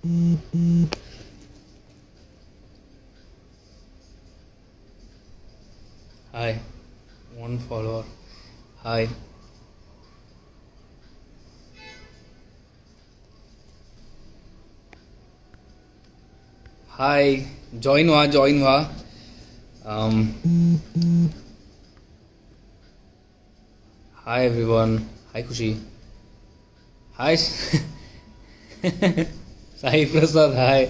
Hi, one follower. Hi. Hi. Join व्हा. Um, Hi everyone. Hi Kushi. Hi. Sai Prasad. Hi.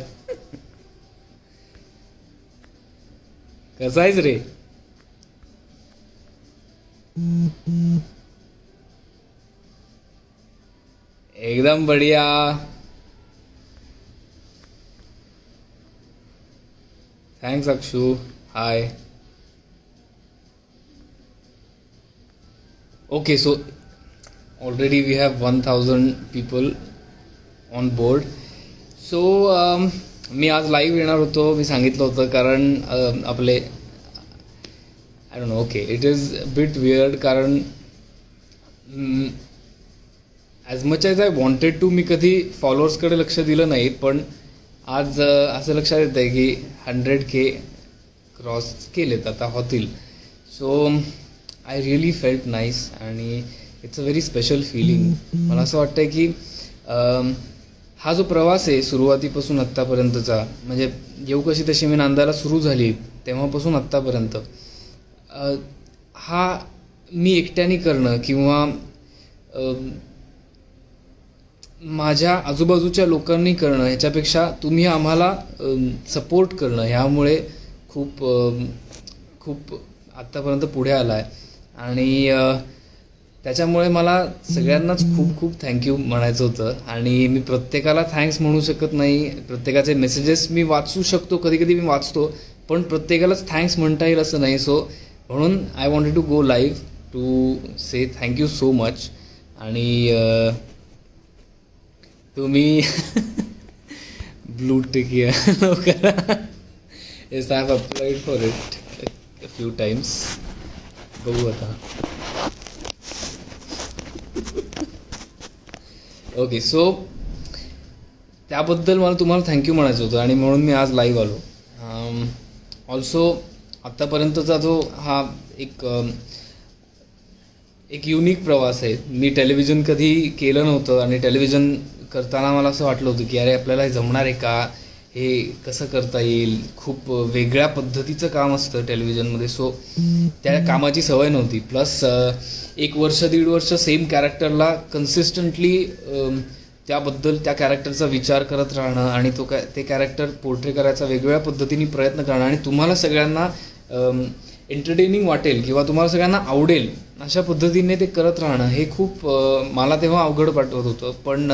कसा आहेस रे? एकदम बढिया. Thanks Akshu. Hi. Okay so already we have 1000 people on board. So मी आज live येणार होतो, मी सांगितलं होतं, कारण आपले I don't know. Okay, it is bit weird, कारण as much as I wanted to मी कधी फॉलोअर्सकडे लक्ष दिलं नाही, पण आज असं लक्षात येतं आहे की 100K क्रॉस केलेत, आता होतील. So I really felt nice आणि it's a very special feeling. मला असं वाटतं आहे की हा जो प्रवास आहे सुरुवातीपासून आत्तापर्यंतचा, म्हणजे येऊ कशी तशी मी नांदायला सुरू झाली तेव्हापासून आत्तापर्यंत, हा मी एकट्याने करणं किंवा माझ्या आजूबाजूच्या लोकांनी करणं ह्याच्यापेक्षा तुम्ही आम्हाला सपोर्ट करणं, ह्यामुळे खूप खूप आत्तापर्यंत पुढे आला आहे. आणि त्याच्यामुळे मला सगळ्यांनाच खूप खूप थँक्यू म्हणायचं होतं. आणि मी प्रत्येकाला थँक्स म्हणू शकत नाही, प्रत्येकाचे मेसेजेस मी वाचू शकतो, कधी कधी मी वाचतो, पण प्रत्येकालाच थँक्स म्हणता येईल असं नाही. सो म्हणून I wanted to go live to say thank you so much. आणि तुम्ही ब्लू टिक करा. Yes, I have applied for it few times. बघू आता. ओके, सो त्याबद्दल मला तुम्हाला थँक्यू म्हणायचं होतं आणि म्हणून मी आज लाईव्ह आलो. ऑल्सो आत्तापर्यंतचा जो हा एक एक युनिक प्रवास आहे. मी टेलिव्हिजन कधी केलं नव्हतं आणि टेलिव्हिजन करताना मला असं वाटलं होतं की अरे आपल्याला हे जमणार आहे का, हे कसं करता येईल. खूप वेगळ्या पद्धतीचं काम असतं टेलिव्हिजनमध्ये. सो त्या कामाची सवय नव्हती. प्लस 1 वर्ष 1.5 वर्ष सेम कॅरेक्टरला कन्सिस्टंटली त्याबद्दल त्या कॅरेक्टरचा विचार करत राहणं आणि ते कॅरेक्टर पोर्ट्रे करायचा वेगवेगळ्या पद्धतीने प्रयत्न करणं आणि तुम्हाला सगळ्यांना एंटरटेनिंग वाटेल किंवा तुम्हाला सगळ्यांना आवडेल अशा पद्धतीने ते करत राहणं, हे खूप मला तेव्हा अवघड वाटत होतं. पण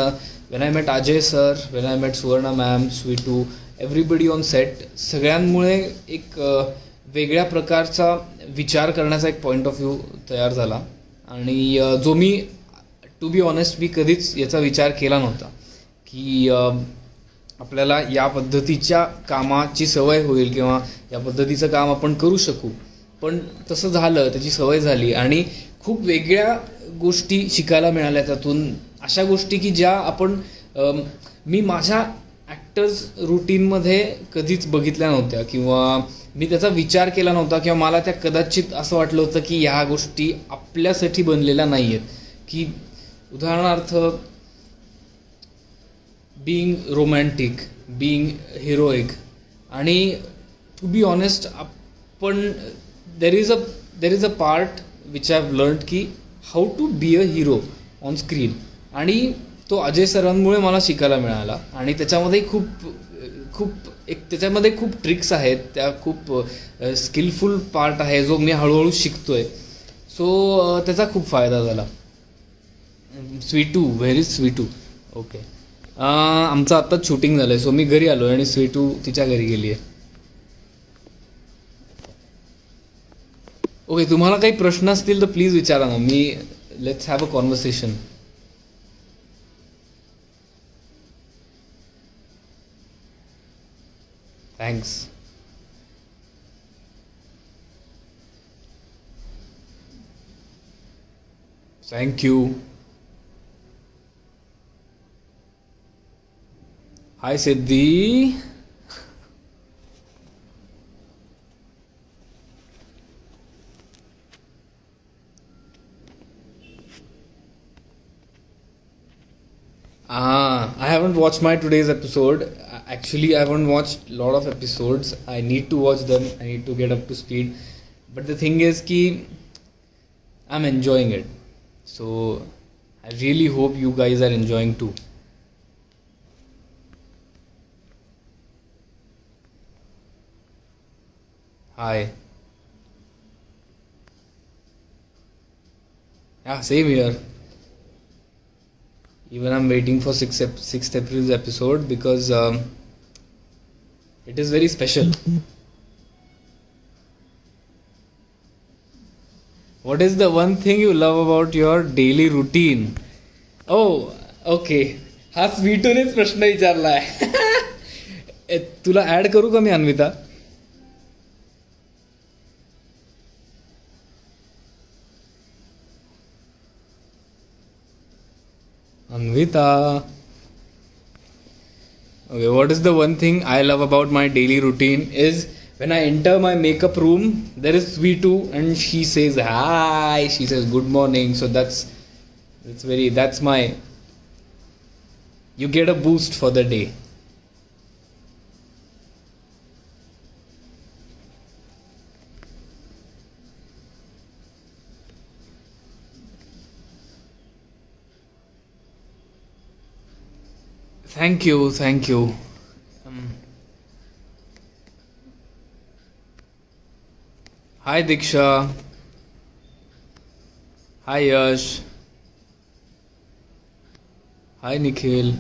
when I met Ajay sir, when I met Suvarna ma'am, Sweetu, everybody on set, सगळ्यांमुळे एक वेगळ्या प्रकारचा विचार करण्याचा एक पॉईंट ऑफ व्ह्यू तयार झाला. आणि जो मी टू बी ऑनेस्ट मी कधीच याचा विचार केला नव्हता की आपल्याला या पद्धतीच्या कामाची सवय होईल किंवा या पद्धतीचं काम आपण करू शकू. पण तसं झालं, त्याची सवय झाली आणि खूप वेगळ्या गोष्टी शिकायला मिळाल्या त्यातून. अशा गोष्टी की ज्या आपण मी माझ्या ॲक्टर्स रुटीनमध्ये कधीच बघितल्या नव्हत्या किंवा मी त्याचा विचार केला नव्हता किंवा मला त्या कदाचित असं वाटलं होतं की ह्या गोष्टी आपल्यासाठी बनलेल्या नाही आहेत. की उदाहरणार्थ बीइंग रोमॅन्टिक, बीइंग हिरोईक. आणि टू बी ऑनेस्ट आपण there is a part which I have learn की how to be a hero on screen. आणि तो अजय सरांमुळे मला शिकायला मिळाला. आणि त्याच्यामध्ये खूप खूप त्याच्यामध्ये खूप ट्रिक्स आहेत, त्या खूप स्किलफुल पार्ट आहे जो मी हळूहळू शिकतो आहे. सो त्याचा खूप फायदा झाला. Sweetu, where is Sweetu? Okay, आमचं आत्ताच शूटिंग झालं आहे, सो मी घरी आलो आहे आणि स्वीटू तिच्या घरी गेली आहे. ओके, तुम्हाला काही प्रश्न असतील तर प्लीज विचारा ना. Let's have a conversation. Thanks. Thank you. High Siddhi. I haven't watched my today's episode. Actually, I haven't watched a lot of episodes. I need to watch them. I need to get up to speed. But the thing is कि I'm enjoying it. So I really hope you guys are enjoying too. Hi. Yeah, same here. Even I'm waiting for 6th April's episode because it is very special. What is the one thing you love about your daily routine? Oh, okay. हा स्वीटूनेच प्रश्न विचारलाय. तुला add करू का मी Anvita? Anvita. Okay, what is the one thing I love about my daily routine is when I enter my makeup room, there is Sweetu and she says hi, she says good morning. So that's my, you get a boost for the day. Thank you, thank you. Um, Hi Diksha, hi Yash, hi Nikhil.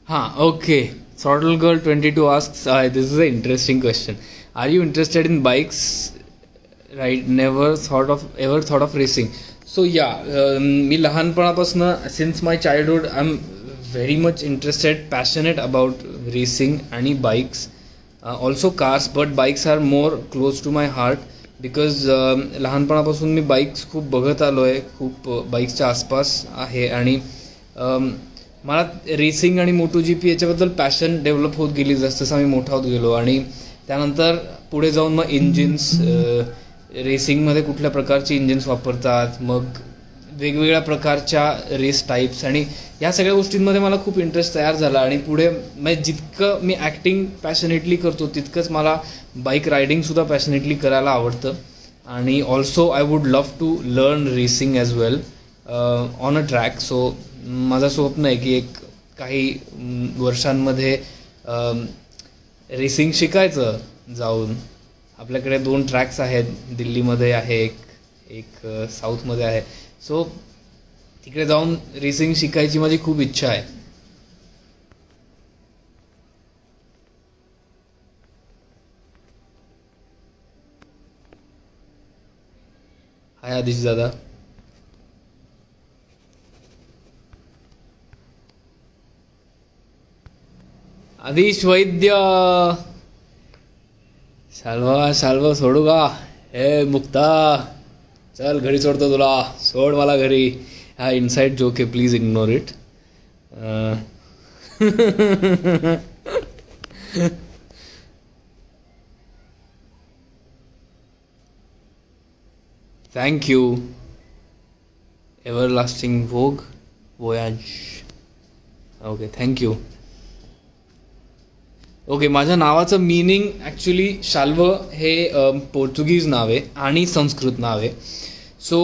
Okay. Throttle Girl 22 asks, this is an interesting question. Are you interested in bikes? Right, never thought of ever thought of racing. So yeah, मी लहानपणापासून since my childhood I'm very much interested, passionate about racing आणि bikes. Also cars, but bikes are more close to my heart because लहानपणापासून मी bikes खूप बघत आलो आहे, खूप बाईक्सच्या आसपास आहे आणि मला रेसिंग आणि मोटो जी पी याच्याबद्दल पॅशन डेव्हलप होत गेली जसं मी मोठा होत गेलो आणि त्यानंतर पुढे जाऊन मग इंजिन्स, रेसिंगमध्ये कुठल्या प्रकारचे इंजिन्स वापरतात, मग वेगवेगळ्या प्रकारच्या रेस टाईप्स आणि ह्या सगळ्या गोष्टींमध्ये मला खूप इंटरेस्ट तयार झाला आणि पुढे म्हणजे जितकं मी ॲक्टिंग पॅशनेटली करतो तितकंच मला बाईक रायडिंगसुद्धा पॅशनेटली करायला आवडतं आणि also I would love to learn racing as well on a track. So माझं स्वप्न आहे की एक काही वर्षांमध्ये रेसिंग शिकायचं जाऊन. आपल्याकडे 2 ट्रॅक्स आहेत, दिल्लीमध्ये आहे एक साऊथमध्ये आहे. सो तिकडे जाऊन रेसिंग शिकायची माझी खूप इच्छा आहे. हाय आदिश दादा. आदिश वैद्य. शाल्व सोडू का? मुक्ता, चल घरी सोडतो तुला, सोड मला घरी. हा इनसाइड जोक आहे, please ignore it. Thank you. Everlasting voyage. Okay, thank you. Okay, माझ्या नावाचं मीनिंग ॲक्च्युली शाल्व हे पोर्तुगीज नाव आहे आणि संस्कृत नाव आहे. So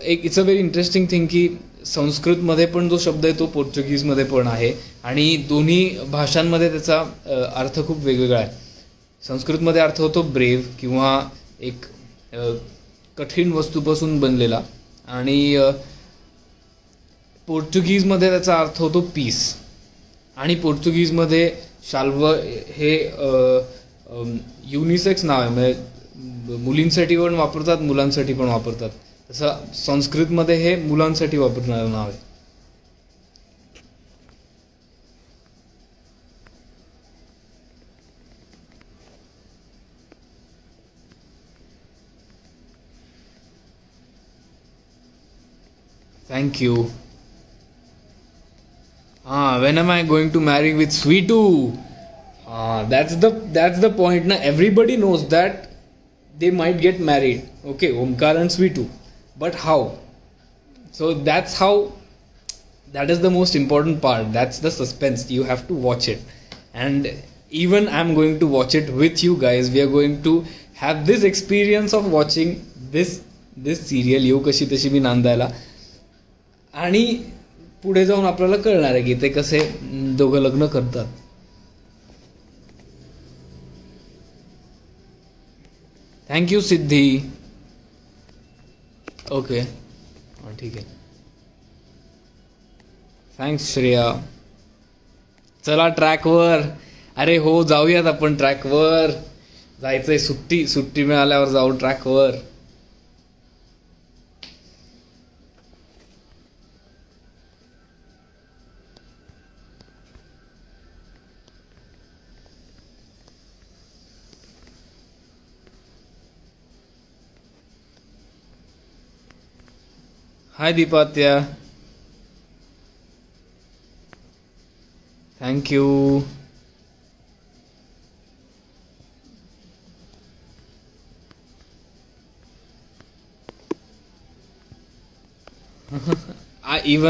it's a very interesting thing की संस्कृतमध्ये पण जो शब्द आहे तो पोर्तुगीजमध्ये पण आहे आणि दोन्ही भाषांमध्ये त्याचा अर्थ खूप वेगवेगळा आहे. संस्कृतमध्ये अर्थ होतो ब्रेव किंवा एक कठीण वस्तूपासून बनलेला आणि पोर्तुगीजमध्ये त्याचा अर्थ होतो पीस. आणि पोर्तुगीजमध्ये शाल्व हे युनिसेक्स नाव आहे, म्हणजे मुलींसाठी पण वापरतात, मुलांसाठी पण वापरतात. तसं संस्कृतमध्ये हे मुलांसाठी वापरणारं नाव आहे. Thank you. when am I going to marry with Sweetu? That's the point. Now everybody knows that they might get married. Okay, Omkar and Sweetu, but how? So that is the most important part. That's the suspense. You have to watch it, and even I'm going to watch it with you guys. We are going to have this experience of watching this serial येऊ कशी तशी मी नांदायला, आणि पुढे जाऊन आपल्याला कळणार आहे की ते कसे दोघं लग्न करतात. थँक्यू सिद्धी. ओके, ठीक आहे. थँक्स श्रेया. चला ट्रॅकवर. अरे हो, जाऊयात आपण ट्रॅकवर. जायचंय, सुट्टी मिळाल्यावर जाऊ ट्रॅकवर. Hi Deepatya. Thank you.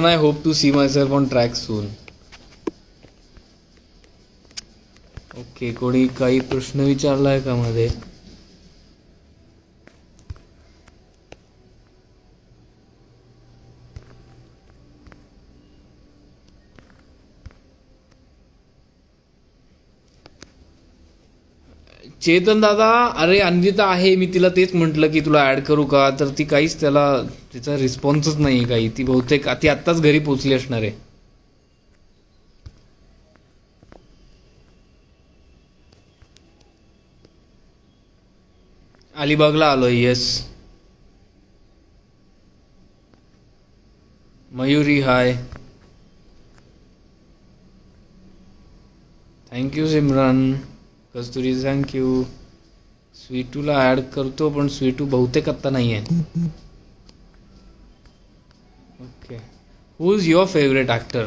I hope to see myself on track soon. Okay, कोणी काही प्रश्न विचारलाय का मध्ये? चेतन दादा, अरे अन्विता आहे, मी तिला तेच म्हटलं की तुला ऍड करू का, तर ती काहीच तिचा रिस्पॉन्सच नाही काही. ती बहुतेक ती आत्ताच घरी पोहोचली असणार आहे. अलिबागला आलोय. Yes. Mayuri hi. Thank you Simran. Kasturi thank you. स्वीटूला ऍड करतो, पण स्वीटू बहुतेक आत्ता नाही आहे. Okay. Who is your favourite actor?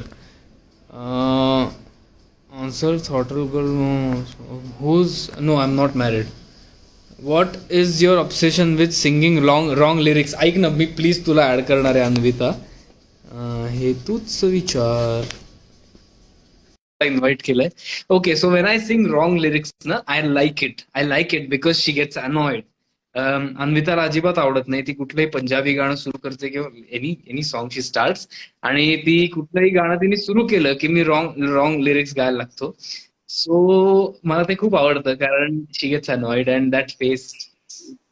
Answer थॉटल girl. Whose no, I am not married. What is your obsession with singing wrong lyrics? ऐक ना, मी प्लीज तुला ॲड करणार आहे अन्विता. हे तूच विचार. इन्व्हाइट केलंय. Okay, so when I sing wrong lyrics ना, I like it because she gets annoyed. अन्विताला अजिबात आवडत नाही. ती कुठलंही पंजाबी गाणं सुरू करते किंवा एनी सॉन्ग शी स्टार्ट्स, आणि ती कुठलंही गाणं तिने सुरू केलं की मी रॉंग लिरिक्स गायला लागतो. सो मला ते खूप आवडतं, कारण she gets annoyed and that face,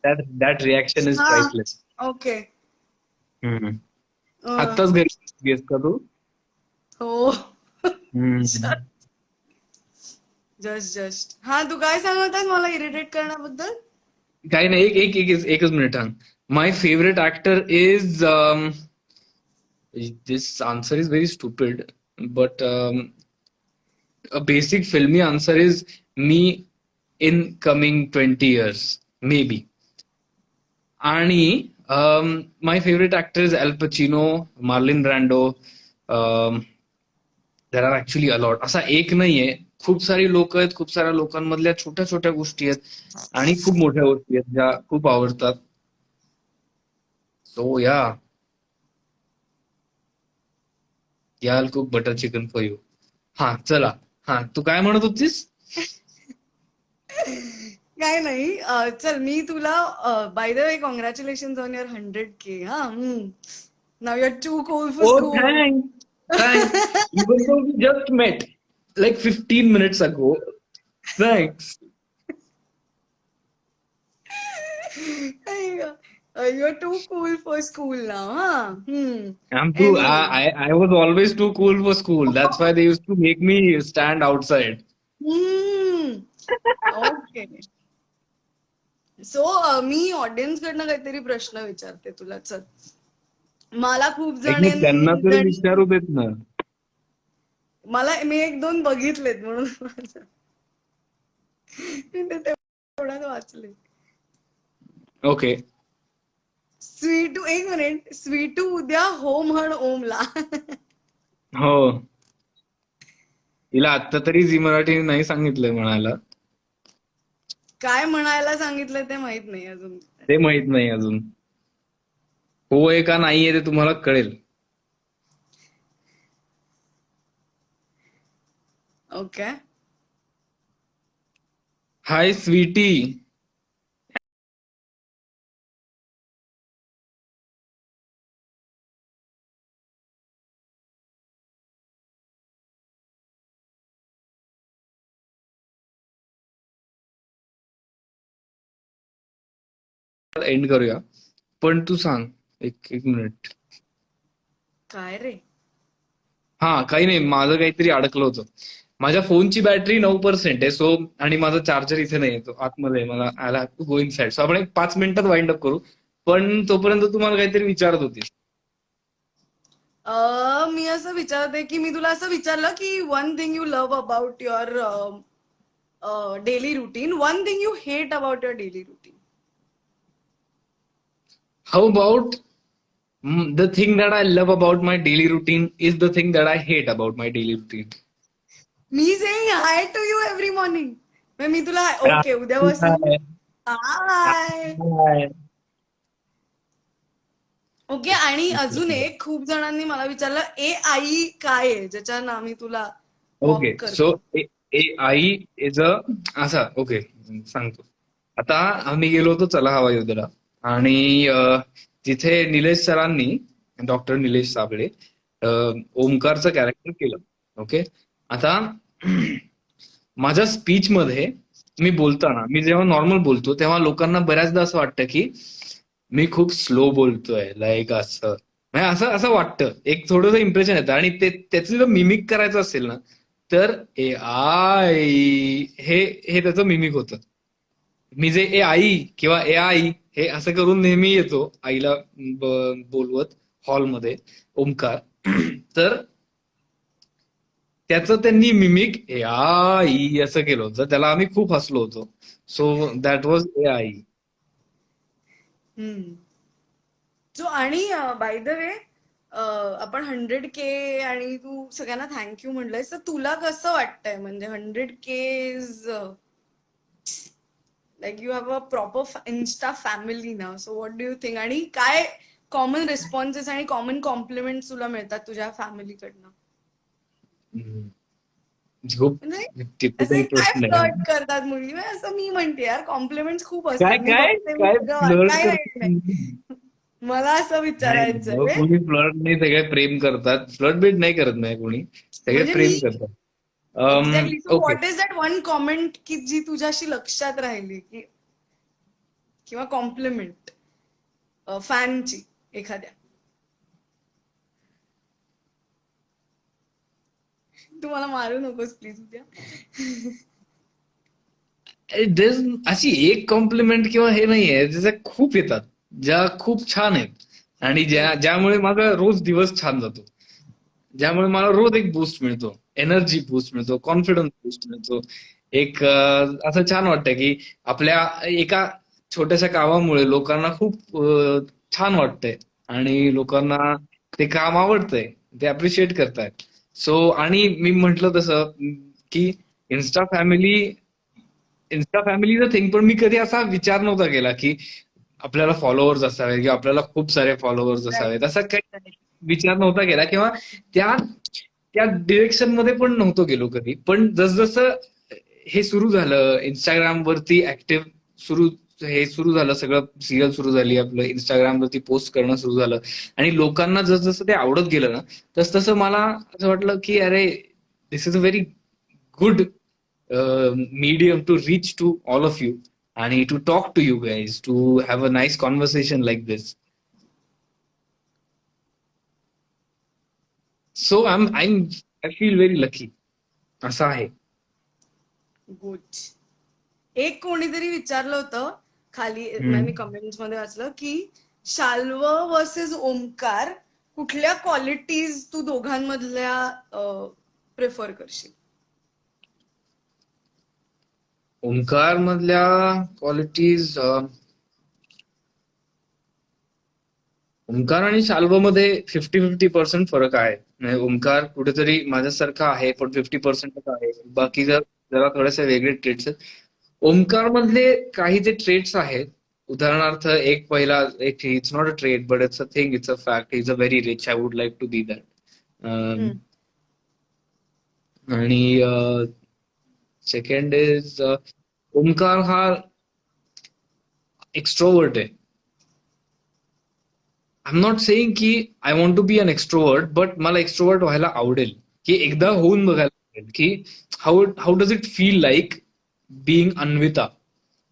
that reaction is priceless. Okay. आत्ताच घरी गेस का तू? हो. जस्ट. हा, तू काय सांगत होतास मला इरिटेट करण्याबद्दल? काही नाही, एकच मिनिट थांब. My favourite actor is, this answer is very stupid, but a basic filmy answer is me in coming 20 years, maybe. आणि my favorite actor is Al Pacino, Marlon Brando. There are actually a lot. असा एक नाहीये, खूप सारी लोक आहेत. खूप साऱ्या लोकांमधल्या छोट्या छोट्या गोष्टी आहेत आणि खूप मोठ्या गोष्टी आहेत ज्या खूप आवडतात. सो याल cook butter chicken for you. हा, चला. हा, तू काय म्हणत होतीस? काय नाही. चल, मी तुला by the way congratulation on your 100K. Now you're too cool for school. Thanks. Even though we just met like 15 minutes ago. Thanks. You're too cool for school now, huh? I'm too. I was always too cool for school. That's why they used to make me stand outside. Okay. So मी audience कडनं काहीतरी प्रश्न विचारते तुला. चल, मला खूप त्यांना तरी विचारू देत ना. मी 1-2 बघितलेत म्हणून तेवढ्यात वाचले. ओके. स्वीटू, एक मिनिट. स्वीटू उद्या हो म्हण ओमला. हो. तिला आता तरी झी मराठी नाही सांगितलंय म्हणायला. काय म्हणायला सांगितलं ते माहित नाही अजून. ते माहित नाही अजून. हो आहे का नाहीये ते तुम्हाला कळेल. ओके. हाय स्वीटी. एंड करूया. पण तू सांग, एक एक मिनिट. काय रे? हा, काही नाही, माझं काहीतरी अडकलं होतं. माझ्या फोनची बॅटरी 9% आहे. सो आणि माझा चार्जर इथे नाही येतो, आतमध्ये आहे. मला I have to go inside. So आपण एक 5 मिनिटात वाइंड अप करू. पण तोपर्यंत तुम्हाला काहीतरी विचारत होती. मी असं विचारते की मी तुला असं विचारलं की one thing you love about your daily routine, one thing you hate about your daily routine. How about the thing that I love about my daily routine is the thing that I hate about my daily routine. मी saying hi to you every morning. मी तुला okay उद्यापासून हाय. Okay. आणि अजून एक खूप जणांनी मला विचारलं ए आई काय आहे, ज्याच्यानं आम्ही तुला ओके, मॉक सो करतो. ए आई इज अ असा. ओके, सांगतो. आता आम्ही गेलो होतो चला हवा योद्धाला, आणि तिथे निलेश सरांनी, डॉक्टर निलेश साबळे, ओमकारचं कॅरेक्टर केलं. ओके. आता माझ्या स्पीच मध्ये मी बोलताना, मी जेव्हा नॉर्मल बोलतो तेव्हा लोकांना बऱ्याचदा असं वाटतं की मी खूप स्लो बोलतोय, लाईक असं, म्हणजे असं असं वाटतं, एक थोडंसं इम्प्रेशन येतं. आणि ते त्याचं जर मिमिक करायचं असेल ना, तर ए आई, हे हे त्याचं मिमिक होतं. मी जे ए आई किंवा ए आई हे असं करून नेहमी येतो आईला बोलवत हॉलमध्ये, ओमकार. तर त्याचं त्यांनी मिमिक ए आई असं केलं होतं, त्याला आम्ही खूप हसलो होतो. सो दॅट वॉज ए आई. हम्म. सो आणि बाय द वे, आपण 100K आणि तू सगळ्यांना थँक्यू म्हणलंयस, तर तुला कसं वाटतंय? म्हणजे 100K is like you have a proper Insta family now. So what do you think? आणि काय कॉमन रिस्पॉन्सेस आणि कॉमन कॉम्प्लिमेंट तुला मिळतात तुझ्या फॅमिलीकडनं? खूप म्हणजे टिपिकल असे काय प्रश्न आहे. फ्लर्ट करतात मुली? म्हणजे असं मी म्हणते यार, कॉम्प्लिमेंट्स खूप काय असतात, मी काय बघते, मी काय सगळं फ्लर्ट काय नाही नाही. करतात? मला असं नाही, विचारायचंय. कोणी फ्लर्ट नाही, सगळे प्रेम करतात. फ्लर्ट बीट नाही करत नाही कोणी, सगळे म्हणजे मी प्रेम करतात. Exactly. So okay. What is that one comment की जी तुझ्याशी लक्षात राहिली, की किंवा कॉम्प्लिमेंट फॅनची एखाद्या? तू मला मारू नकोस प्लीज उद्या. अशी एक कॉम्प्लिमेंट किंवा हे नाहीये, त्याच्या खूप येतात, ज्या खूप छान आहेत, आणि ज्यामुळे माझा रोज दिवस छान जातो, ज्यामुळे मला रोज एक बूस्ट मिळतो, एनर्जी बूस्ट मिळतो, कॉन्फिडन्स बूस्ट मिळतो. एक असं छान वाटतं की आपल्या एका छोट्याशा कामामुळे लोकांना खूप छान वाटतंय, आणि लोकांना ते काम आवडतंय, ते अप्रिशिएट करतायत. सो आणि मी म्हंटल तसं की इन्स्टा फॅमिली इन्स्टा फॅमिलीचं थिंग, पण मी कधी असा विचार नव्हता केला की आपल्याला फॉलोअर्स असावे किंवा आपल्याला खूप सारे फॉलोअर्स राईट. असावेत, असा काही विचार नव्हता केला, किंवा त्या त्या डिरेक्शन मध्ये पण नव्हतो गेलो कधी. पण जसजसं हे सुरू झालं, इंस्टाग्राम वरती ऍक्टिव्ह सुरू हे सुरू झालं, सगळं सिरियल सुरू झाली, आपलं इंस्टाग्राम वरती पोस्ट करणं सुरू झालं, आणि लोकांना जसजसं ते आवडत गेलं ना, तसं मला असं वाटलं की अरे, this is a very good medium to reach to all of you, and to talk to you guys, to have a nice conversation like this. So I feel very lucky. असं आहे. गुड. एक कोणीतरी विचारलं होतं खाली, मी हम्म. Comments मध्ये वाचलं की शाल्व वर्सेस ओमकार, कुठल्या क्वालिटीज तू दोघांमधल्या प्रेफर करशील? ओमकार मधल्या क्वालिटीज, ओमकार आणि शाल्वमध्ये 50-50% फरक आहे. म्हणजे ओमकार कुठेतरी माझ्यासारखा आहे, पण 50% आहे. बाकी जरा थोडेसे वेगळे ट्रेट्स आहेत. ओमकार मधले काही जे ट्रेट्स आहेत, उदाहरणार्थ एक पहिला एक it's not a trait but it's a thing, it's a fact, is a very rich, I would like to be that. Hmm. आणि सेकंड इज ओमकार हा एक्स्ट्रोवर्ट आहे. आय एम नॉट सेइंग की I want to be an extrovert, but मला extrovert व्हायला आवडेल, की एकदा होऊन बघायला आवडेल की how how does it feel like being Anvita,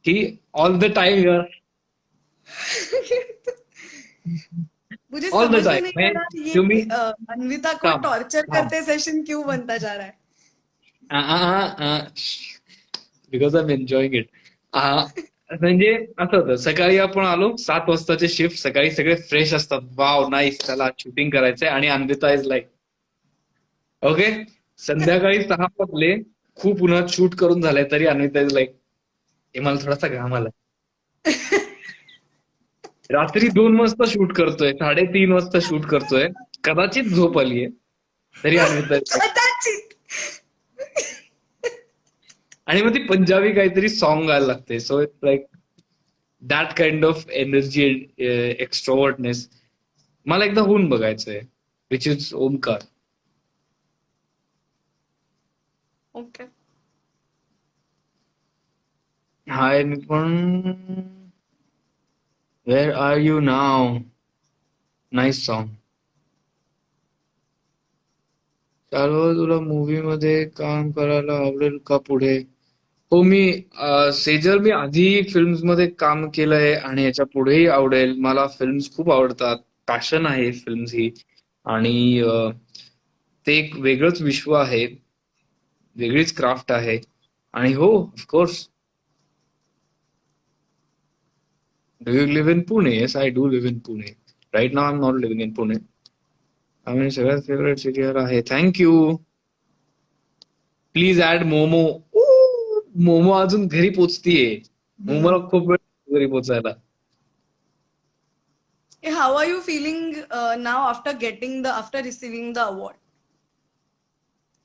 की ऑल द टाइम युअर मुझे ऑल द समझ में नहीं आ टाइम रहा तुम्ही ये अन्विता को काम टॉर्चर काम करते सेशन क्यों बनता जा रहा है. Because I am enjoying it. म्हणजे असं होतं, सकाळी आपण आलो 7 वाजताचे शिफ्ट, सकाळी सगळे फ्रेश असतात, वाव नाईस, चला शूटिंग करायचंय, आणि अन्विता इज लाईक ओके. संध्याकाळी 6 वाजले, खूप उन्हात शूट करून झालंय, तरी अन्विता इज लाईक हे मला थोडासा घाम आला. रात्री 2 वाजता शूट करतोय, 3:30 वाजता शूट करतोय, कदाचित झोप आलीये, तरी अन्विता is like- कदाचित. आणि मग ती पंजाबी काहीतरी सॉन्ग गायला लागते. So it's like that kind of energy, extrovertness मला एकदा होऊन बघायचंय, which is Omkar. Okay. Hi, मी पण वेअर आर यू नाव, नाईस सॉन्ग. चालू तुला मूवी मध्ये काम करायला आवडेल का पुढे? हो, मी सेजल, मी आधी फिल्म्स मध्ये काम केलंय आणि याच्या पुढेही आवडेल. मला फिल्म्स खूप आवडतात, पॅशन आहे फिल्म्स ही. आणि ते एक वेगळंच विश्व आहे, वेगळीच क्राफ्ट आहे. आणि हो, of course. Do you live in Pune? Yes, I do live in Pune. Right now I am not living in Pune. आम्ही सगळ्यात फेवरेट सिरियल आहे. Thank you. Please add Momo. Momo अजून घरी पोचतीये. मोमोला खूप वेळ घरी पोचायला. How are you feeling now after receiving the award?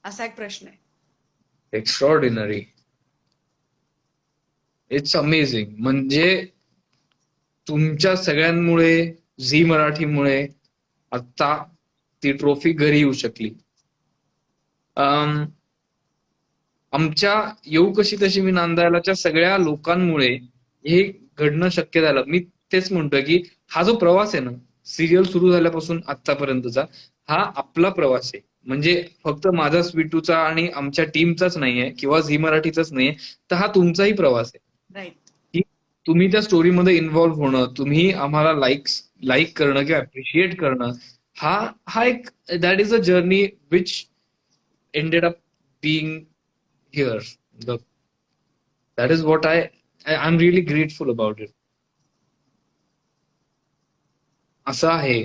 असा एक प्रश्न आहे. एक्स्ट्रॉर्डिनरी. It's amazing. म्हणजे तुमच्या सगळ्यांमुळे, झी मराठीमुळे आता ती ट्रॉफी घरी येऊ शकली. आमच्या येऊ कशी तशी मी नांदायलाच्या सगळ्या लोकांमुळे हे घडणं शक्य झालं. मी तेच म्हणतोय की हा जो प्रवास आहे ना, सिरियल सुरू झाल्यापासून आतापर्यंतचा, हा आपला प्रवास आहे. म्हणजे फक्त माझा स्वीटूचा आणि आमच्या टीमचाच नाहीये, किंवा झी मराठीचाच नाहीये, तर हा तुमचाही प्रवास आहे. राईट. की तुम्ही त्या स्टोरीमध्ये इन्व्हॉल्व्ह होणं, तुम्ही आम्हाला लाईक करणं किंवा अप्रिशिएट करणं, हा हा एक that is a journey which ended up being here. That is what I am really grateful about it. असं आहे.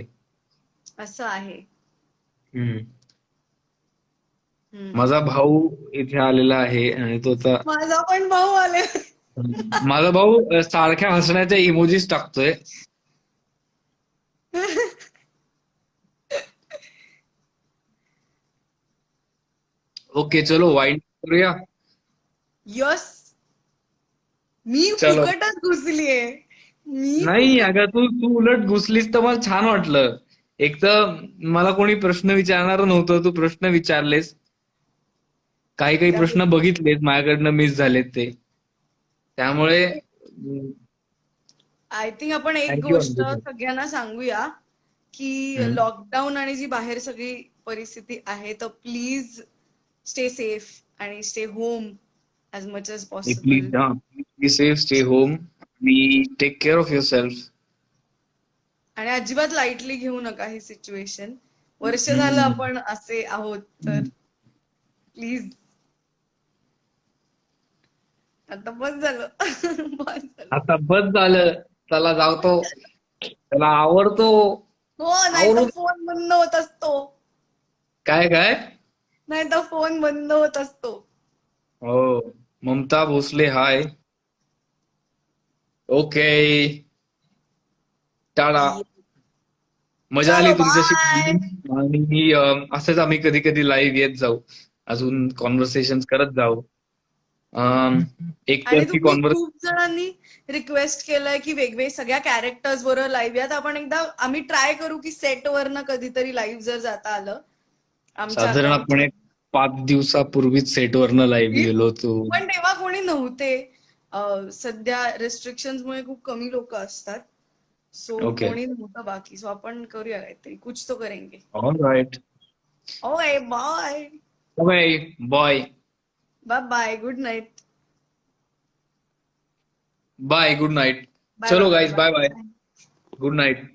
असं आहे. हम्म. हम्म. माझा भाऊ इथे आलेला आहे, आणि तो आता माझा पण भाऊ आले. माझा भाऊ सारख्या हसण्याच्या इमोजीस टाकतोय. ओके, चलो वाईंड करूया. यस. मी चलो. फुकटच घुसलीये. मी नाही अगं, तू उलट घुसलीस तर मला छान वाटलं. एक तर मला कोणी प्रश्न विचारणार नव्हतं, तू प्रश्न विचारलेस. काही काही प्रश्न बघितलेत माझ्याकडनं मिस झालेत ते. त्यामुळे आय थिंक आपण एक थँक्यू गोष्ट अंकिता. सगळ्यांना सांगूया की हम्म. लॉकडाऊन आणि जी बाहेर सगळी परिस्थिती आहे, तर प्लीज स्टे सेफ आणि stay home as much as possible. Please, हा, be safe, stay home, be take care of yourself. आणि अजिबात लाईटली घेऊ नका ही सिच्युएशन. वर्ष झालं आपण असे आहोत, तर प्लीज आता बस झालं. बस झालं. आता बस झालं, त्याला जावतो, त्याला आवडतो. हो, नाही आवडू तर फोन बंद होत असतो. काय काय. नाही तर फोन बंद होत असतो. हो, ममता भोसले, हाय. ओके, टाळा. मजा आली चलो तुमच्याशी बाय. बोलून. आणि असंच आम्ही कधी कधी लाईव्ह येत जाऊ, अजून कॉन्व्हर्सेशन करत जाऊ. अम, आणि एकतर्फी तुम्ही कॉन्व्हर्स खूप जणांनी रिक्वेस्ट केलंय की वेगवेगळे सगळ्या कॅरेक्टर्स बरोबर लाईव्ह यात आपण एकदा आम्ही ट्राय करू की सेट वरनं कधीतरी लाईव्ह जर जाता आलं आमच्या साधारण आपण अकाउंटच्या. एक 5 दिवसापूर्वीच सेटवरनं लाईव्ह गेलो होतो. पण तेव्हा कोणी नव्हते. सध्या रेस्ट्रिक्शन मुळे खूप कमी लोक असतात. So okay. कोणी नव्हतं बाकी. सो आपण करूया काहीतरी. कुछ तो करेंगे. All right. Okay bye. Bye bye. Bye bye. Good night. Bye, good night. Bye bye चलो bye guys, bye bye. Bye. Good night.